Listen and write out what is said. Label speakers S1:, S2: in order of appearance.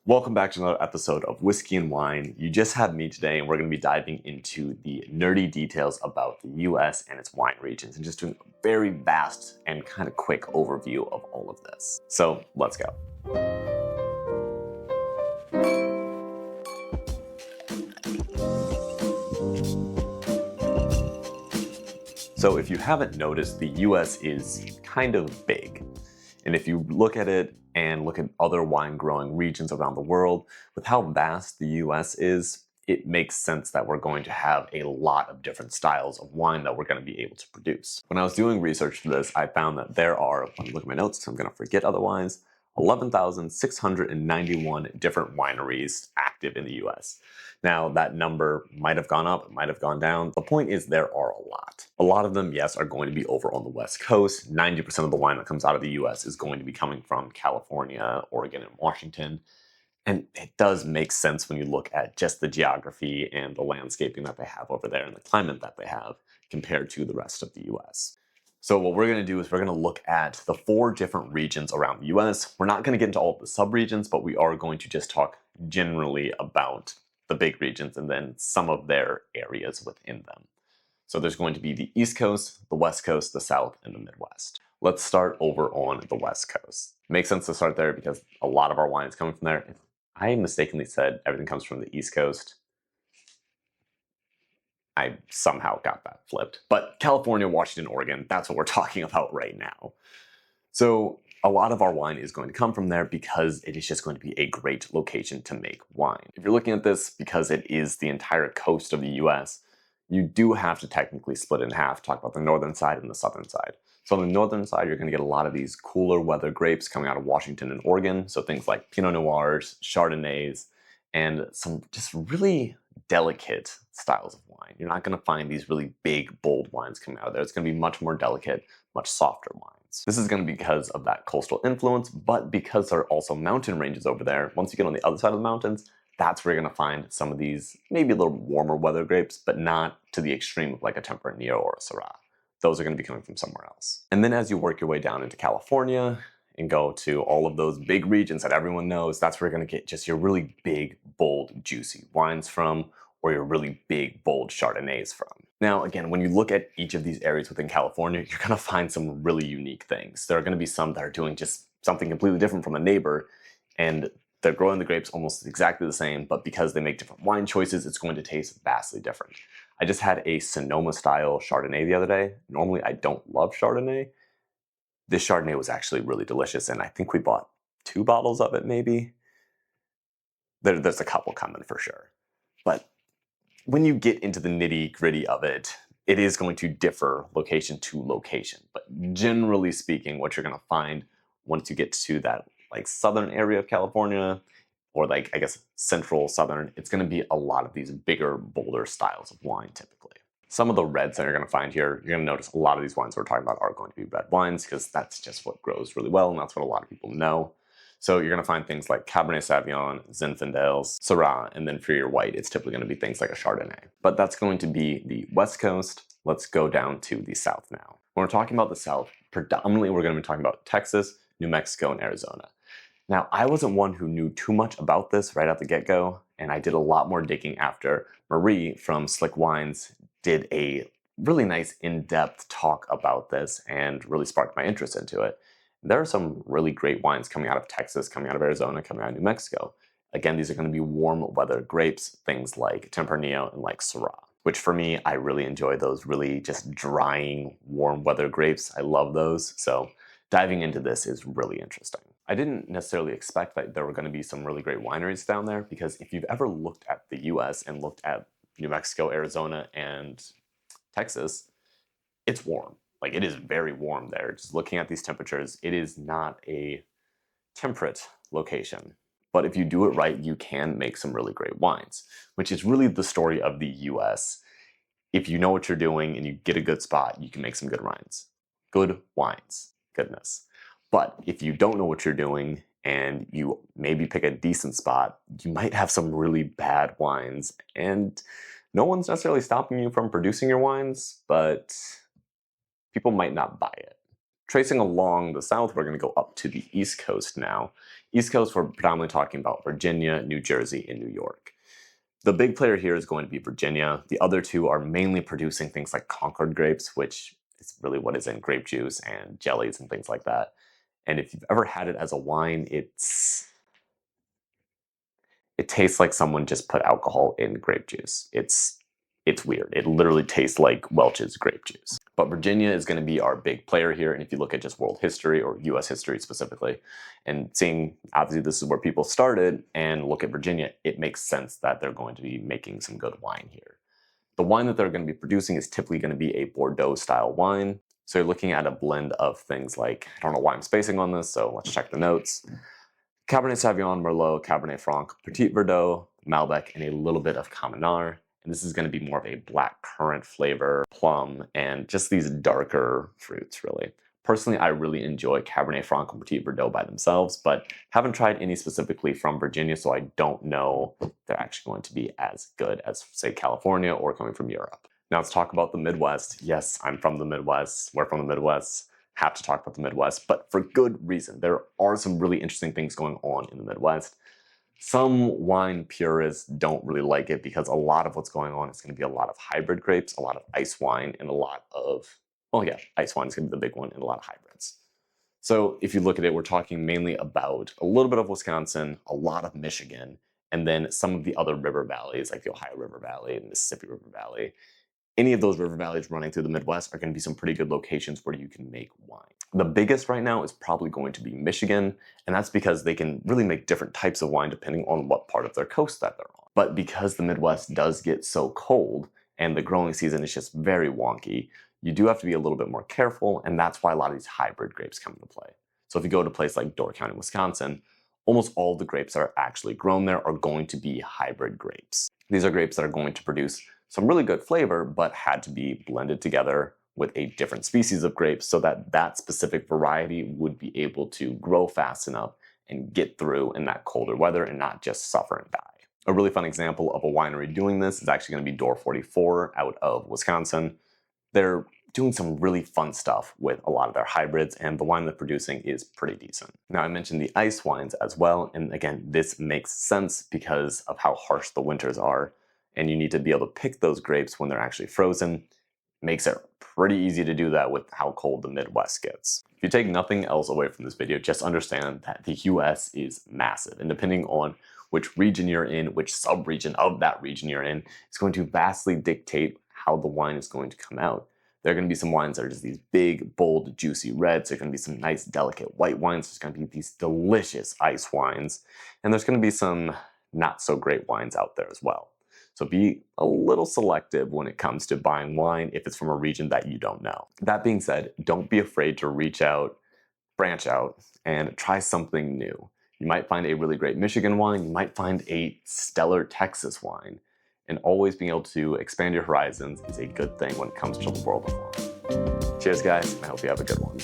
S1: Welcome back to another episode of Whiskey and Wine. You just had me today, and we're going to be diving into the nerdy details about the US and its wine regions and just doing a very vast and kind of quick overview of all of this. So let's go. So if you haven't noticed, the US is kind of big. And if you look at it and look at other wine growing regions around the world, with how vast the US is, it makes sense that we're going to have a lot of different styles of wine that we're going to be able to produce. When I was doing research for this, I found that there are, let me look at my notes, I'm going to forget otherwise, 11,691 different wineries active in the US. Now, that number might have gone up, it might have gone down. The point is there are a lot. A lot of them, yes, are going to be over on the West Coast. 90% of the wine that comes out of the US is going to be coming from California, Oregon, and Washington. And it does make sense when you look at just the geography and the landscaping that they have over there and the climate that they have compared to the rest of the US. So what we're going to do is we're going to look at the 4 different regions around the US. We're not going to get into all of the subregions, but we are going to just talk generally about the big regions and then some of their areas within them. So there's going to be the East Coast, the West Coast, the South, and the Midwest. Let's start over on the West Coast. It makes sense to start there because a lot of our wine is coming from there. If I mistakenly said everything comes from the East Coast, I somehow got that flipped. But California, Washington, Oregon, that's what we're talking about right now. So a lot of our wine is going to come from there because it is just going to be a great location to make wine. If you're looking at this because it is the entire coast of the US, you do have to technically split it in half, talk about the northern side and the southern side. So on the northern side, you're going to get a lot of these cooler weather grapes coming out of Washington and Oregon. So things like Pinot Noirs, Chardonnays, and some just really delicate styles of wine. You're not going to find these really big, bold wines coming out of there. It's going to be much more delicate, much softer wines. This is going to be because of that coastal influence, but because there are also mountain ranges over there, once you get on the other side of the mountains, that's where you're going to find some of these maybe a little warmer weather grapes, but not to the extreme of like a Tempranillo or a Syrah. Those are going to be coming from somewhere else. And then as you work your way down into California and go to all of those big regions that everyone knows, that's where you're going to get just your really big, bold, juicy wines from, or your really big, bold Chardonnays from. Now, again, when you look at each of these areas within California, you're going to find some really unique things. There are going to be some that are doing just something completely different from a neighbor, and they're growing the grapes almost exactly the same, but because they make different wine choices, it's going to taste vastly different. I just had a Sonoma-style Chardonnay the other day. Normally, I don't love Chardonnay. This Chardonnay was actually really delicious, and I think we bought 2 bottles of it, maybe. There's a couple coming for sure. But when you get into the nitty-gritty of it, it is going to differ location to location. But generally speaking, what you're going to find once you get to that like southern area of California, or like, I guess, central southern, it's going to be a lot of these bigger, bolder styles of wine typically. Some of the reds that you're going to find here, you're going to notice a lot of these wines we're talking about are going to be red wines because that's just what grows really well and that's what a lot of people know. So you're going to find things like Cabernet Sauvignon, Zinfandels, Syrah, and then for your white, it's typically going to be things like a Chardonnay. But that's going to be the West Coast. Let's go down to the South now. When we're talking about the South, predominantly we're going to be talking about Texas, New Mexico, and Arizona. Now, I wasn't one who knew too much about this right at the get-go, and I did a lot more digging after Marie from Slick Wines did a really nice in-depth talk about this and really sparked my interest into it. There are some really great wines coming out of Texas, coming out of Arizona, coming out of New Mexico. Again, these are going to be warm weather grapes, things like Tempranillo and like Syrah, which for me, I really enjoy those really just drying, warm weather grapes. I love those. So diving into this is really interesting. I didn't necessarily expect that there were going to be some really great wineries down there because if you've ever looked at the US and looked at New Mexico, Arizona, and Texas, it's warm. Like, it is very warm there. Just looking at these temperatures, it is not a temperate location. But if you do it right, you can make some really great wines, which is really the story of the US. If you know what you're doing and you get a good spot, you can make some good wines. Good wines. Goodness. But if you don't know what you're doing and you maybe pick a decent spot, you might have some really bad wines. And no one's necessarily stopping you from producing your wines, but people might not buy it. Tracing along the south, we're going to go up to the East Coast now. East Coast, we're predominantly talking about Virginia, New Jersey, and New York. The big player here is going to be Virginia. The other two are mainly producing things like Concord grapes, which is really what is in grape juice and jellies and things like that. And if you've ever had it as a wine, it tastes like someone just put alcohol in grape juice. It's weird. It literally tastes like Welch's grape juice. But Virginia is going to be our big player here. And if you look at just world history or US history specifically, and seeing obviously this is where people started, and look at Virginia, it makes sense that they're going to be making some good wine here. The wine that they're going to be producing is typically going to be a Bordeaux style wine. So you're looking at a blend of things like, I don't know why I'm spacing on this, so let's check the notes. Cabernet Sauvignon, Merlot, Cabernet Franc, Petit Verdot, Malbec, and a little bit of Communard. And this is going to be more of a black currant flavor, plum, and just these darker fruits, really. Personally, I really enjoy Cabernet Franc and Petit Verdot by themselves, but haven't tried any specifically from Virginia, so I don't know if they're actually going to be as good as, say, California or coming from Europe. Now let's talk about the Midwest. Yes, I'm from the Midwest. We're from the Midwest. Have to talk about the Midwest, but for good reason. There are some really interesting things going on in the Midwest. Some wine purists don't really like it because a lot of what's going on is going to be a lot of hybrid grapes, a lot of ice wine, and a lot of, well, yeah, ice wine is going to be the big one, and a lot of hybrids. So if you look at it, we're talking mainly about a little bit of Wisconsin, a lot of Michigan, and then some of the other river valleys, like the Ohio River Valley and Mississippi River Valley. Any of those river valleys running through the Midwest are going to be some pretty good locations where you can make wine. The biggest right now is probably going to be Michigan, and that's because they can really make different types of wine depending on what part of their coast that they're on. But because the Midwest does get so cold and the growing season is just very wonky, you do have to be a little bit more careful, and that's why a lot of these hybrid grapes come into play. So if you go to a place like Door County, Wisconsin, almost all of the grapes that are actually grown there are going to be hybrid grapes. These are grapes that are going to produce some really good flavor, but had to be blended together with a different species of grapes so that that specific variety would be able to grow fast enough and get through in that colder weather and not just suffer and die. A really fun example of a winery doing this is actually going to be Door 44 out of Wisconsin. They're doing some really fun stuff with a lot of their hybrids, and the wine they're producing is pretty decent. Now, I mentioned the ice wines as well, and again, this makes sense because of how harsh the winters are, and you need to be able to pick those grapes when they're actually frozen. Makes it pretty easy to do that with how cold the Midwest gets. If you take nothing else away from this video, just understand that the US is massive, and depending on which region you're in, which sub-region of that region you're in, it's going to vastly dictate how the wine is going to come out. There are going to be some wines that are just these big, bold, juicy reds. There's going to be some nice, delicate white wines. There's going to be these delicious ice wines. And there's going to be some not so great wines out there as well. So be a little selective when it comes to buying wine if it's from a region that you don't know. That being said, don't be afraid to reach out, branch out, and try something new. You might find a really great Michigan wine. You might find a stellar Texas wine. And always being able to expand your horizons is a good thing when it comes to the world of wine. Cheers, guys. I hope you have a good one.